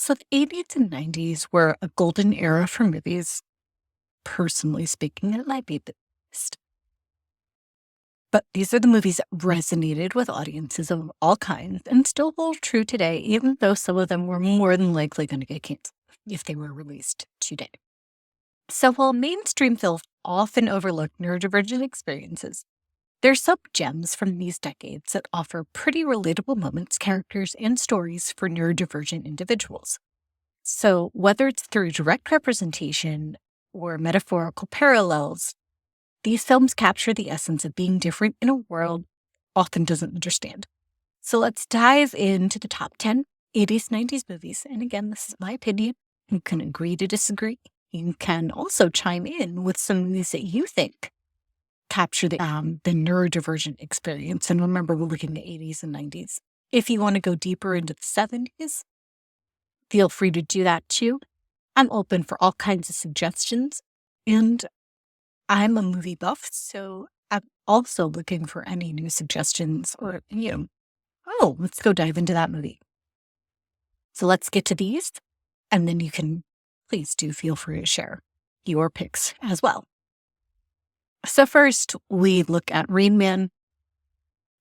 So the 80s and 90s were a golden era for movies. Personally speaking, it might be the best. But these are the movies that resonated with audiences of all kinds and still hold true today, even though some of them were more than likely going to get canceled if they were released today. So while mainstream films often overlook neurodivergent experiences, there's some gems from these decades that offer pretty relatable moments, characters, and stories for neurodivergent individuals. So whether it's through direct representation or metaphorical parallels, these films capture the essence of being different in a world often doesn't understand. So let's dive into the top 10 80s, 90s movies. And again, this is my opinion. You can agree to disagree. You can also chime in with some movies that you think capture the neurodivergent experience. And remember, we're looking at 80s and 90s. If you want to go deeper into the 70s, feel free to do that too. I'm open for all kinds of suggestions. And I'm a movie buff, so I'm also looking for any new suggestions or, let's go dive into that movie. So let's get to these, and then you can please do feel free to share your picks as well. So first, we look at Rain Man.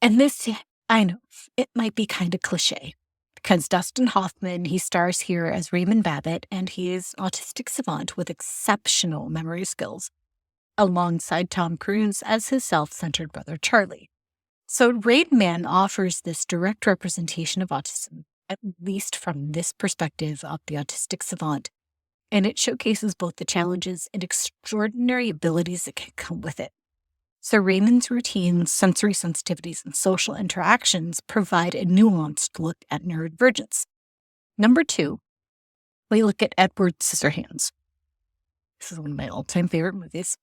And this, I know, it might be kind of cliche because Dustin Hoffman, he stars here as Raymond Babbitt, and he is an autistic savant with exceptional memory skills, alongside Tom Cruise as his self-centered brother Charlie. So Rain Man offers this direct representation of autism, at least from this perspective of the autistic savant, and it showcases both the challenges and extraordinary abilities that can come with it. So Raymond's routines, sensory sensitivities, and social interactions provide a nuanced look at neurodivergence. Number 2, we look at Edward Scissorhands. This is one of my all-time favorite movies.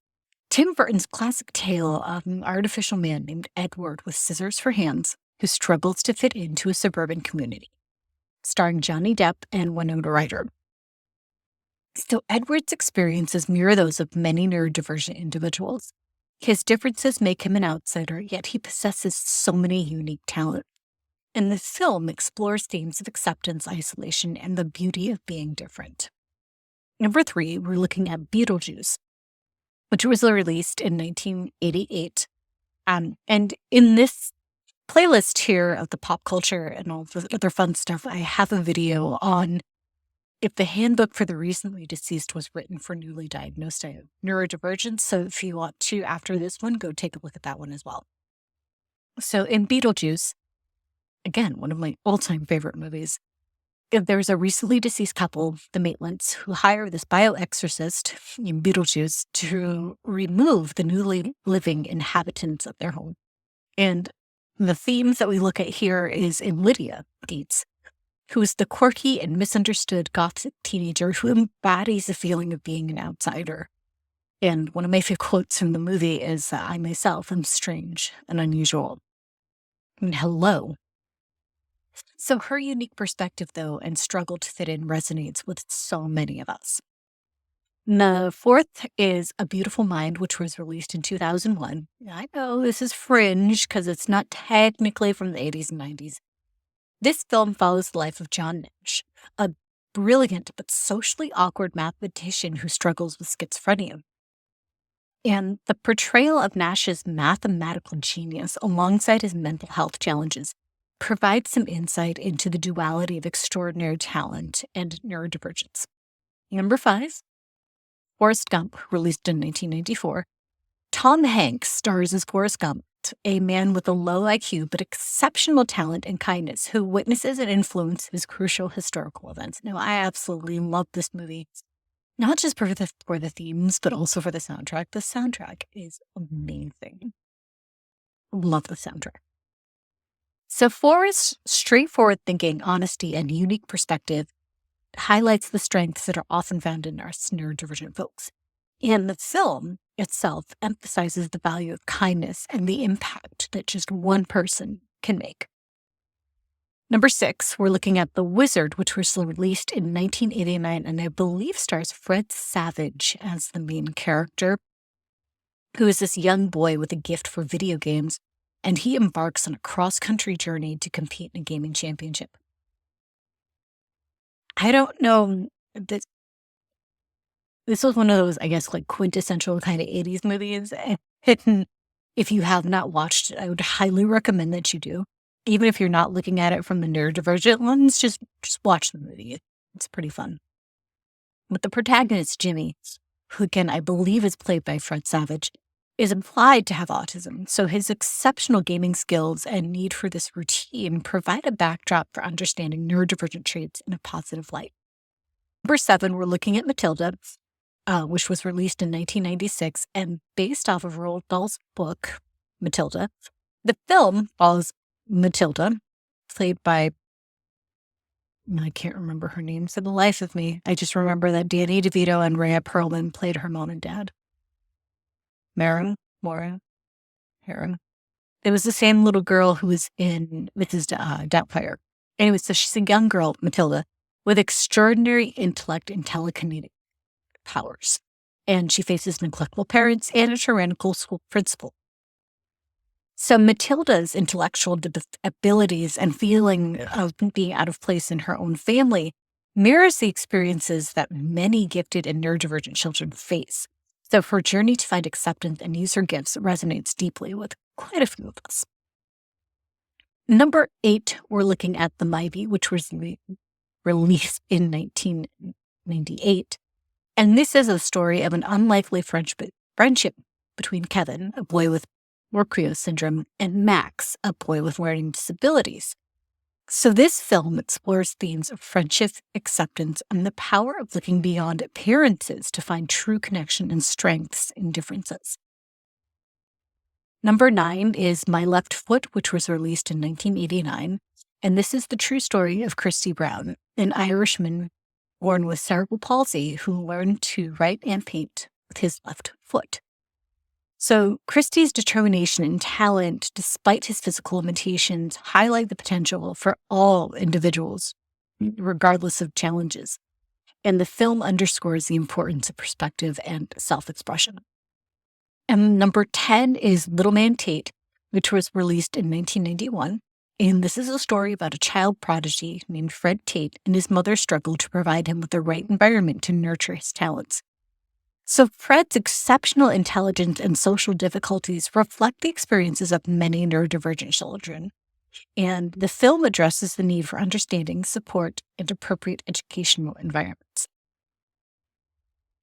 Tim Burton's classic tale of an artificial man named Edward with scissors for hands who struggles to fit into a suburban community, starring Johnny Depp and Winona Ryder. So Edward's experiences mirror those of many neurodivergent individuals. His differences make him an outsider, yet he possesses so many unique talents. And the film explores themes of acceptance, isolation, and the beauty of being different. Number 3, we're looking at Beetlejuice, which was released in 1988. And in this playlist here of the pop culture and all the other fun stuff, I have a video on if the handbook for the recently deceased was written for newly diagnosed neurodivergence. So if you want to, after this one, go take a look at that one as well. So in Beetlejuice, again, one of my all-time favorite movies, there's a recently deceased couple, the Maitlands, who hire this bioexorcist named Beetlejuice to remove the newly living inhabitants of their home. And the themes that we look at here is in Lydia Gates, who is the quirky and misunderstood gothic teenager who embodies the feeling of being an outsider. And one of my favorite quotes from the movie is, I myself am strange and unusual. And hello. So her unique perspective, though, and struggle to fit in resonates with so many of us. The 4th is A Beautiful Mind, which was released in 2001. I know this is fringe because it's not technically from the 80s and 90s. This film follows the life of John Nash, a brilliant but socially awkward mathematician who struggles with schizophrenia. And the portrayal of Nash's mathematical genius alongside his mental health challenges provides some insight into the duality of extraordinary talent and neurodivergence. Number 5, Forrest Gump, released in 1994. Tom Hanks stars as Forrest Gump, a man with a low IQ but exceptional talent and kindness who witnesses and influences crucial historical events. Now, I absolutely love this movie, not just for the themes, but also for the soundtrack. The soundtrack is amazing. Love the soundtrack. So Forrest's straightforward thinking, honesty, and unique perspective highlights the strengths that are often found in us neurodivergent folks. And the film itself emphasizes the value of kindness and the impact that just one person can make. Number 6, we're looking at The Wizard, which was released in 1989, and I believe stars Fred Savage as the main character, who is this young boy with a gift for video games, and he embarks on a cross-country journey to compete in a gaming championship. I don't know. This was one of those, I guess, like quintessential kind of 80s movies. And if you have not watched it, I would highly recommend that you do. Even if you're not looking at it from the neurodivergent lens, just watch the movie. It's pretty fun. But the protagonist, Jimmy, who again I believe is played by Fred Savage, is implied to have autism. So his exceptional gaming skills and need for this routine provide a backdrop for understanding neurodivergent traits in a positive light. Number 7, we're looking at Matilda, which was released in 1996 and based off of Roald Dahl's book, Matilda. The film follows Matilda, played by, I can't remember her name for the life of me. I just remember that Danny DeVito and Rhea Perlman played her mom and dad. Maura, Herring. It was the same little girl who was in Mrs. Doubtfire. Anyway, so she's a young girl, Matilda, with extraordinary intellect and telekinetic powers. And she faces neglectful parents and a tyrannical school principal. So Matilda's intellectual abilities and feeling of being out of place in her own family mirrors the experiences that many gifted and neurodivergent children face. So her journey to find acceptance and use her gifts resonates deeply with quite a few of us. Number 8, we're looking at The Ivy, which was released in 1998. And this is a story of an unlikely friendship between Kevin, a boy with Mercurio syndrome, and Max, a boy with learning disabilities. So this film explores themes of friendship, acceptance, and the power of looking beyond appearances to find true connection and strengths in differences. Number 9 is My Left Foot, which was released in 1989. And this is the true story of Christy Brown, an Irishman born with cerebral palsy who learned to write and paint with his left foot. So Christy's determination and talent, despite his physical limitations, highlight the potential for all individuals, regardless of challenges. And the film underscores the importance of perspective and self-expression. And number 10 is Little Man Tate, which was released in 1991. And this is a story about a child prodigy named Fred Tate and his mother's struggle to provide him with the right environment to nurture his talents. So Fred's exceptional intelligence and social difficulties reflect the experiences of many neurodivergent children. And the film addresses the need for understanding, support, and appropriate educational environments.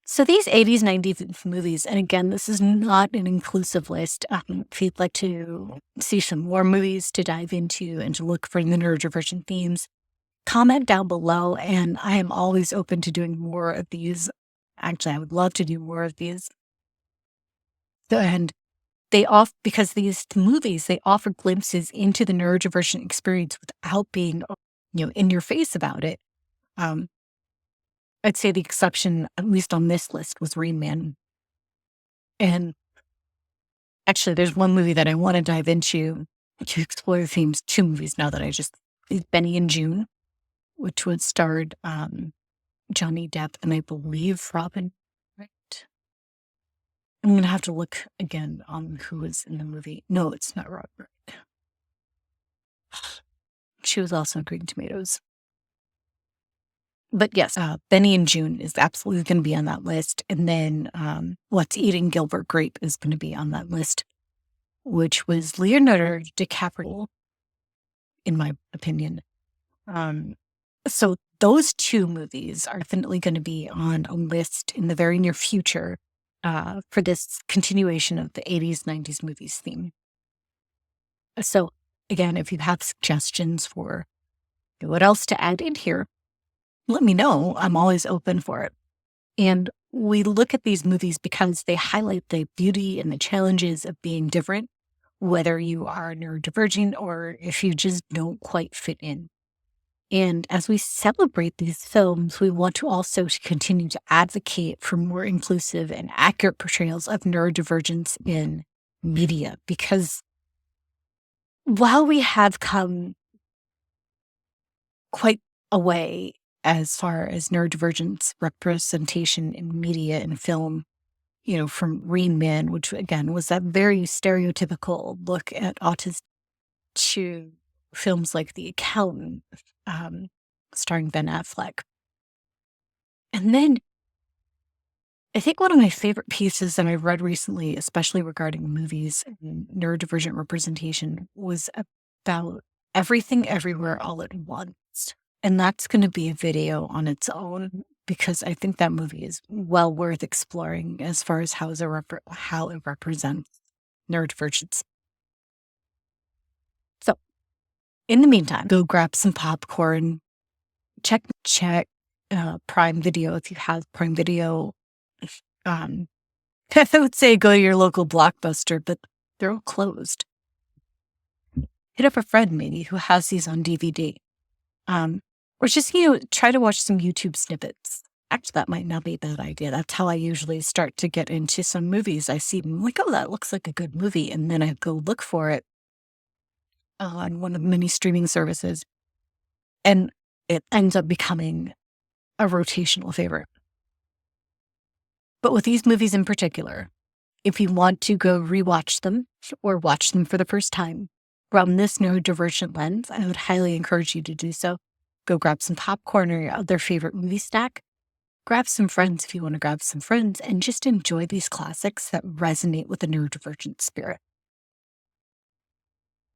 So these 80s, 90s movies, and again, this is not an inclusive list. If you'd like to see some more movies to dive into and to look for the neurodivergent themes, comment down below, and I am always open to doing more of these. Actually, I would love to do more of these. And because these movies, they offer glimpses into the neurodivergent experience without being, in your face about it. I'd say the exception, at least on this list, was Rain Man. And actually, there's one movie that I want to dive into to explore the themes, 2 movies now that is Benny and June, which was starred Johnny Depp and I believe Robin, right? I'm going to have to look again on who was in the movie. No, it's not Robin. Right? She was also in Green Tomatoes. But yes, Benny and June is absolutely going to be on that list. And then What's Eating Gilbert Grape is going to be on that list, which was Leonardo DiCaprio, in my opinion. So those 2 movies are definitely going to be on a list in the very near future for this continuation of the 80s, 90s movies theme. So again, if you have suggestions for what else to add in here, let me know. I'm always open for it. And we look at these movies because they highlight the beauty and the challenges of being different, whether you are neurodivergent or if you just don't quite fit in. And as we celebrate these films, we want to also continue to advocate for more inclusive and accurate portrayals of neurodivergence in media. Because while we have come quite a way as far as neurodivergence representation in media and film, from Rain Man, which again was that very stereotypical look at autism, to films like The Accountant, starring Ben Affleck. And then I think one of my favorite pieces that I read recently, especially regarding movies and neurodivergent representation, was about Everything Everywhere All at Once. And that's going to be a video on its own because I think that movie is well worth exploring as far as how it represents neurodivergence. So, in the meantime, go grab some popcorn, check Prime Video if you have Prime Video. I would say go to your local Blockbuster, but they're all closed. Hit up a friend maybe who has these on DVD. Or just, try to watch some YouTube snippets. Actually, that might not be a bad idea. That's how I usually start to get into some movies. I see them like, oh, that looks like a good movie. And then I go look for it on one of the many streaming services. And it ends up becoming a rotational favorite. But with these movies in particular, if you want to go rewatch them or watch them for the first time from this neurodivergent lens, I would highly encourage you to do so. Go grab some popcorn or your other favorite movie stack. Grab some friends if you want to grab some friends and just enjoy these classics that resonate with the neurodivergent spirit.